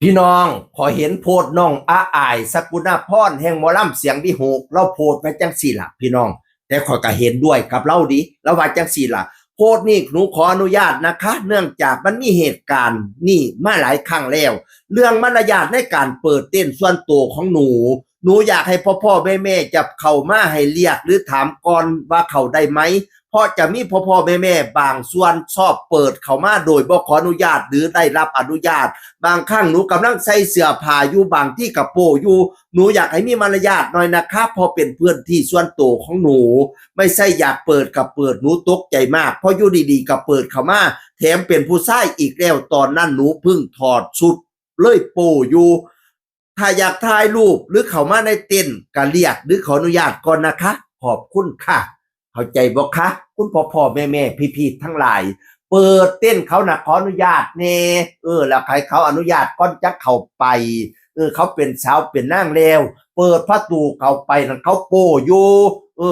พี่น้องพอเห็นโพดน้องอาอายสกุณาพรแห่งหมอลำเสียงวิหกเราโพดไว้จังสี่ล่ะพี่น้องแต่ขอยก็เห็นด้วยกับเราดิแล้วว่าจังสี่ล่ะโพดนี่หนูขออนุญาตนะคะเนื่องจากมันมีเหตุการณ์นี่มาหลายครั้งแล้วเรื่องมารยาทในการเปิดเต้นส่วนตัวของหนูอยากให้พ่อแม่จับเข้ามาให้เรียกหรือถามก่อนว่าเข้าได้ไหมเพราะจะมีพ่อแม่บางส่วนชอบเปิดเข้ามาโดยบ่ขออนุญาตหรือได้รับอนุญาต บางครั้งหนูกำลังใส่เสื้อผ้าอยู่บางที่กระโปรงอยู่หนูอยากให้มีมารยาทหน่อยนะครับพอเป็นเพื่อนที่ส่วนตัวของหนูไม่ใช่อยากเปิดกับเปิดหนูตกใจมากเพราะอยู่ดีๆกับเปิดเข้ามาแถมเป็นผู้ชายอีกแล้วตอนนั้นหนูเพิ่งถอดชุดเลยโปอยู่ถ้าอยากถ่ายรูปหรือเข้ามาในเต้นก็เรียกหรือขออนุญาตก่อนนะคะขอบคุณค่ะเข้าใจบ่คะคุณพ่อแม่พี่ๆทั้งหลาย เปิดเต้นเขานะขออนุญาตเน่แล้วใครเขาอนุญาตก่อนจะเข้าไปเขาเป็นสาวเป็นนางแล้วเปิดประตูเข้าไปนั่นเขาโป้อยู่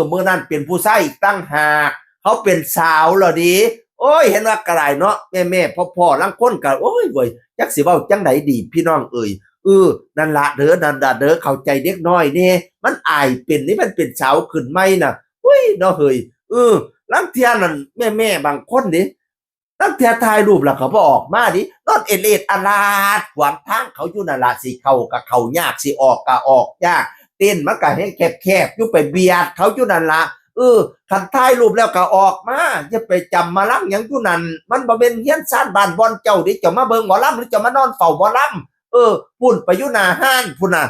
เมื่อนั้นเป็นผู้ชายอีกตั้งหากเขาเป็นสาวเหรอดีโอ้ยเห็นว่ากระไรเนาะแม่พ่อลังคนกันโอ้ยเว้ยจักสิเว้าจังไดดีพี่น้องเอ่ยนั่นละเด้อนั่นละเด้อเข้าใจเด็กน้อยเนี่ยมันอายเป็นนี่มันเป็นสาวขึ้นไหมน่ะเฮ้ยเนาะเฮ้ยลังเทียนั่นแม่บางคนดิ ตั้งแต่ถ่ายรูปแล้วเขาบ่ออกมาดินอนเอดอาลาดขวางทางเขาอยู่นั่นล่ะสิเข้าก็เข้ายากสิออกก็ออกยากเต้นมันก็ให้แคบๆอยู่ไปเบียดเขาอยู่นั่นล่ะคันถ่ายรูปแล้วก็ออกมาอย่าไปจำมาลังหยังอยู่นั่นมันบ่แม่นเฮียนซ่านบ้านบ่อนเจ้าดิจะมาเบิ่งหมอลำหรือจะมานอนเฝ้าหมอลำพุ่นไปอยู่หน้าห้านพุ่นน่ะ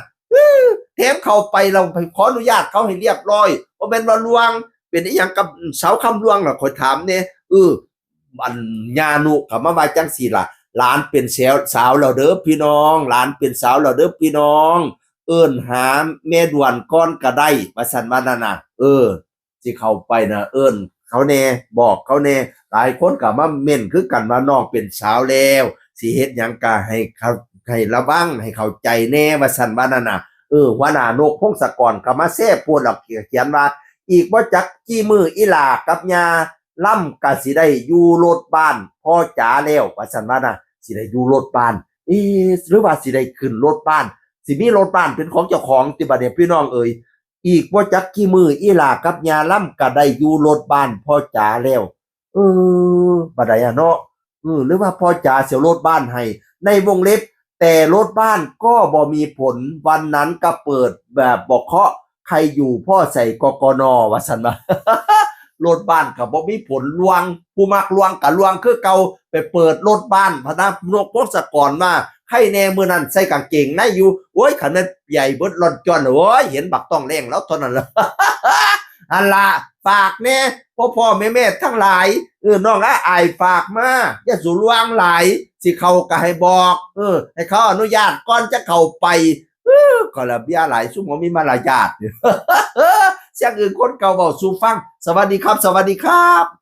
แถมเข้าไปเราไปขออนุญาตเขาให้เรียบร้อยบ่แม่นว่าลวงเป็นอีหยังกับเสาคำลวงล่ะข้อยถามแน่อันญานุเขามาว่าจังสี่ล่ะหลานเป็นสาวแล้วเด้อพี่น้องหลานเป็นสาวแล้วเด้อพี่น้องหาแม่ด่วนก้อนก็ได้ว่าซั่นว่านั่นน่ะสิเข้าไปนะเขาแน่บอกเขาแน่หลายคนก็มาเม่นคือกันว่าน้องเป็นสาวแล้วสิเฮ็ดหยังก็ให้เขาให้ระวังให้เข้าใจแน่ว่าซั่นว่านั่นน่ะหัวหน้านกพงศกรก็มาแซ่พูดหรอกเขียนว่าอีกบ่จักกี่มื้ออีหลากับยา ล่ำก็สิได้อยู่รถบ้านพ่อจ๋าแล้วว่าซั่นว่าน่ะสิได้อยู่รถบ้านหรือว่าสิได้ขึ้นรถบ้านสิมีรถบ้านเป็นของเจ้าของติบัดเนี่ยพี่น้องเอ๋ยอีกบ่จักกี่มื้ออีหลากับยาล่ำก็ได้อยู่รถบ้านพ่อจ๋าแล้วบัดใดอะเนาะหรือว่าพ่อจ๋าสิเอารถบ้านให้ในวงเล็บแต่รถบ้านก็บ่มีผลวันนั้นก็เปิดแบบบ่เคาะใครอยู่พ่อใส่กกนว่าซั่นว่า รถบ้านกับบ่มีผลลวงผู้มักลวงกับลวงคือเก่าไปเปิดรถบ้านพนักนกพงศกรมาให้แน่มื้อนั้นใส่กางเกงในอยู่โอ้ยคันนั้นใหญ่เบิดร่อนจ้อนโอ้ยเห็นบักต้องแรงแล้วเท่านั้นล่ะ อันล่ะฝากแน่พ่อแม่ทั้งหลายน้องอายฝากมาอย่าสูลวงหลายสิเข้าก็ให้บอกให้เขาอนุญาตก่อนจะเข้าไปก็ระเบียหลายซุ่มบ่มีมารยาท เสียงอื่นคนเก่าเว้าสู่ฟังสวัสดีครับสวัสดีครับ